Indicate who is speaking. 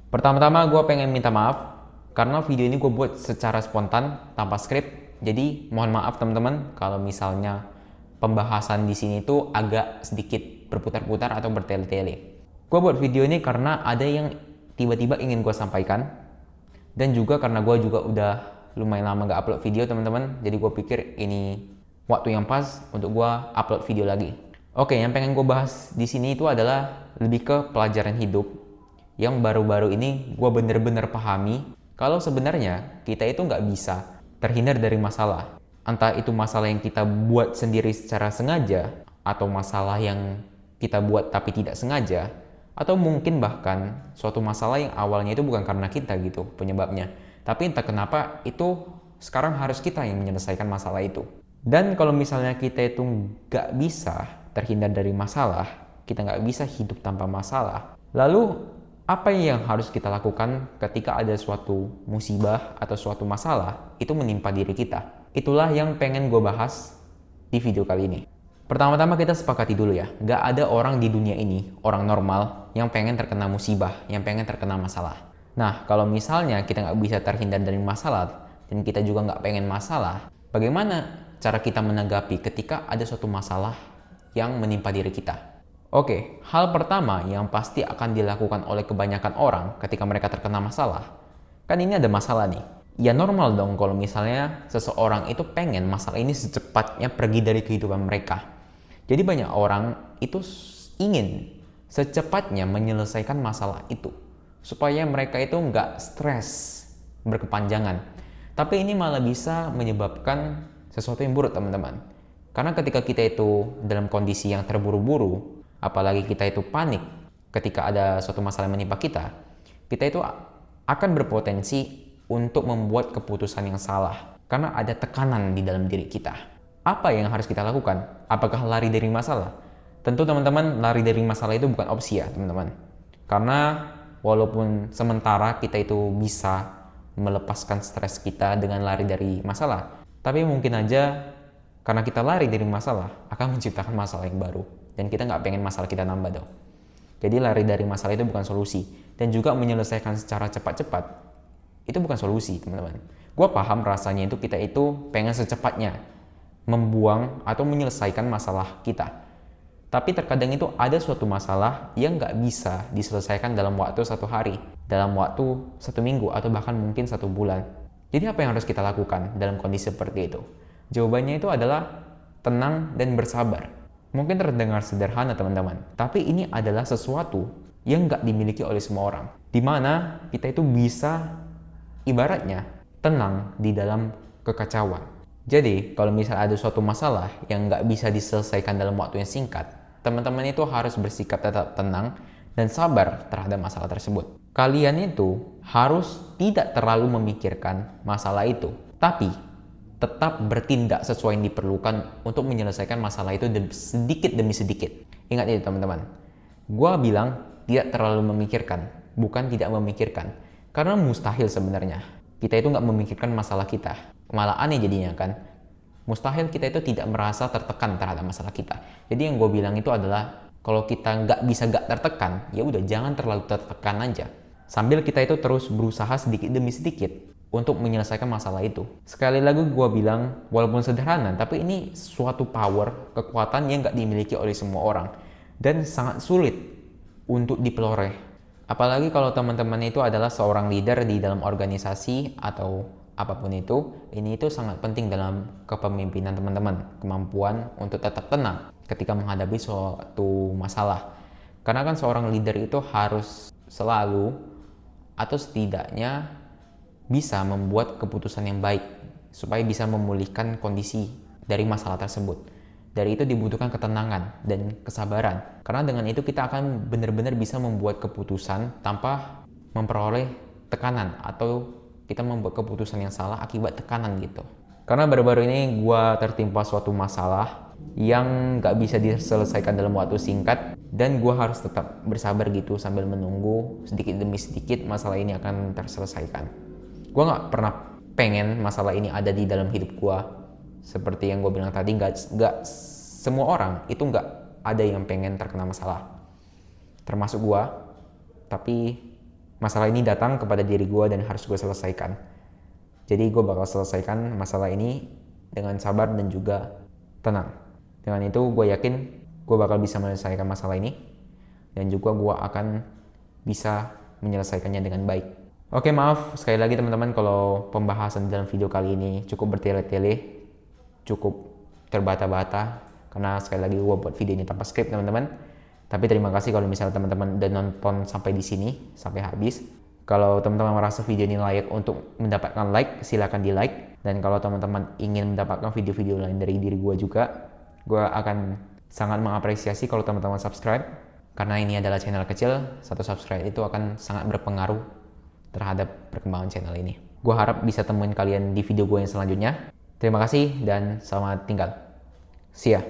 Speaker 1: Pertama-tama gue pengen minta maaf karena video ini gue buat secara spontan tanpa skrip. Jadi mohon maaf teman-teman kalau misalnya pembahasan di sini tuh agak sedikit berputar-putar atau bertele-tele. Gue buat video ini karena ada yang tiba-tiba ingin gue sampaikan, dan juga karena gue juga udah lumayan lama gak upload video teman-teman. Jadi gue pikir ini waktu yang pas untuk gue upload video lagi. Oke, yang pengen gue bahas di sini itu adalah lebih ke pelajaran hidup yang baru-baru ini gue bener-bener pahami kalau sebenarnya kita itu nggak bisa terhindar dari masalah. Entah itu masalah yang kita buat sendiri secara sengaja, atau masalah yang kita buat tapi tidak sengaja, atau mungkin bahkan suatu masalah yang awalnya itu bukan karena kita gitu penyebabnya. Tapi entah kenapa itu sekarang harus kita yang menyelesaikan masalah itu. Dan kalau misalnya kita itu nggak bisa terhindar dari masalah, kita nggak bisa hidup tanpa masalah, lalu apa yang harus kita lakukan ketika ada suatu musibah atau suatu masalah itu menimpa diri kita? Itulah yang pengen gue bahas di video kali ini. Pertama-tama kita sepakati dulu ya, nggak ada orang di dunia ini, orang normal, yang pengen terkena musibah, yang pengen terkena masalah. Nah, kalau misalnya kita nggak bisa terhindar dari masalah, dan kita juga nggak pengen masalah, bagaimana cara kita menanggapi ketika ada suatu masalah yang menimpa diri kita? Oke, hal pertama yang pasti akan dilakukan oleh kebanyakan orang ketika mereka terkena masalah, kan ini ada masalah nih. Ya normal dong kalau misalnya seseorang itu pengen masalah ini secepatnya pergi dari kehidupan mereka. Jadi banyak orang itu ingin secepatnya menyelesaikan masalah itu, supaya mereka itu nggak stres berkepanjangan. Tapi ini malah bisa menyebabkan sesuatu yang buruk teman-teman. Karena ketika kita itu dalam kondisi yang terburu-buru, apalagi kita itu panik ketika ada suatu masalah yang menimpa kita, kita itu akan berpotensi untuk membuat keputusan yang salah karena ada tekanan di dalam diri kita. Apa yang harus kita lakukan? Apakah lari dari masalah? Tentu teman-teman, lari dari masalah itu bukan opsi ya teman-teman. Karena walaupun sementara kita itu bisa melepaskan stres kita dengan lari dari masalah, tapi mungkin aja karena kita lari dari masalah akan menciptakan masalah yang baru, dan kita nggak pengen masalah kita nambah dong. Jadi lari dari masalah itu bukan solusi, dan juga menyelesaikan secara cepat-cepat itu bukan solusi teman-teman. Gue paham rasanya itu kita itu pengen secepatnya membuang atau menyelesaikan masalah kita. Tapi terkadang itu ada suatu masalah yang nggak bisa diselesaikan dalam waktu 1 hari, dalam waktu 1 minggu, atau bahkan mungkin 1 bulan. Jadi apa yang harus kita lakukan dalam kondisi seperti itu? Jawabannya itu adalah tenang dan bersabar. Mungkin terdengar sederhana teman-teman, tapi ini adalah sesuatu yang nggak dimiliki oleh semua orang. Dimana kita itu bisa ibaratnya tenang di dalam kekacauan. Jadi kalau misalnya ada suatu masalah yang nggak bisa diselesaikan dalam waktu yang singkat, teman-teman itu harus bersikap tetap tenang dan sabar terhadap masalah tersebut. Kalian itu harus tidak terlalu memikirkan masalah itu, tapi tetap bertindak sesuai yang diperlukan untuk menyelesaikan masalah itu sedikit demi sedikit. Ingat itu teman-teman, gue bilang tidak terlalu memikirkan, bukan tidak memikirkan. Karena mustahil sebenarnya kita itu nggak memikirkan masalah kita. Malah aneh jadinya kan. Mustahil kita itu tidak merasa tertekan terhadap masalah kita. Jadi yang gue bilang itu adalah kalau kita nggak bisa nggak tertekan, ya udah jangan terlalu tertekan aja. Sambil kita itu terus berusaha sedikit demi sedikit untuk menyelesaikan masalah itu. Sekali lagi gue bilang, walaupun sederhana, tapi ini suatu power, kekuatan yang nggak dimiliki oleh semua orang. Dan sangat sulit untuk diperoleh. Apalagi kalau teman-teman itu adalah seorang leader di dalam organisasi atau apapun itu, ini itu sangat penting dalam kepemimpinan teman-teman. Kemampuan untuk tetap tenang ketika menghadapi suatu masalah. Karena kan seorang leader itu harus selalu atau setidaknya bisa membuat keputusan yang baik supaya bisa memulihkan kondisi dari masalah tersebut. Dari itu dibutuhkan ketenangan dan kesabaran. Karena dengan itu kita akan benar-benar bisa membuat keputusan tanpa memperoleh tekanan, atau kita membuat keputusan yang salah akibat tekanan gitu. Karena baru-baru ini gue tertimpa suatu masalah yang gak bisa diselesaikan dalam waktu singkat, dan gue harus tetap bersabar gitu sambil menunggu sedikit demi sedikit masalah ini akan terselesaikan. Gue gak pernah pengen masalah ini ada di dalam hidup gue. Seperti yang gue bilang tadi, gak semua orang itu gak ada yang pengen terkena masalah, termasuk gue. Tapi masalah ini datang kepada diri gue dan harus gue selesaikan. Jadi gue bakal selesaikan masalah ini dengan sabar dan juga tenang. Dengan itu gue yakin gue bakal bisa menyelesaikan masalah ini dan juga gue akan bisa menyelesaikannya dengan baik. Oke, maaf sekali lagi teman-teman kalau pembahasan dalam video kali ini cukup bertele-tele, cukup terbata-bata, karena sekali lagi gue buat video ini tanpa skrip teman-teman. Tapi terima kasih kalau misalnya teman-teman udah nonton sampai di sini, sampai habis. Kalau teman-teman merasa video ini layak untuk mendapatkan like, silakan di like. Dan kalau teman-teman ingin mendapatkan video-video lain dari diri gue juga, gue akan sangat mengapresiasi kalau teman-teman subscribe. Karena ini adalah channel kecil, satu subscribe itu akan sangat berpengaruh terhadap perkembangan channel ini. Gue harap bisa temuin kalian di video gue yang selanjutnya. Terima kasih dan selamat tinggal. See ya.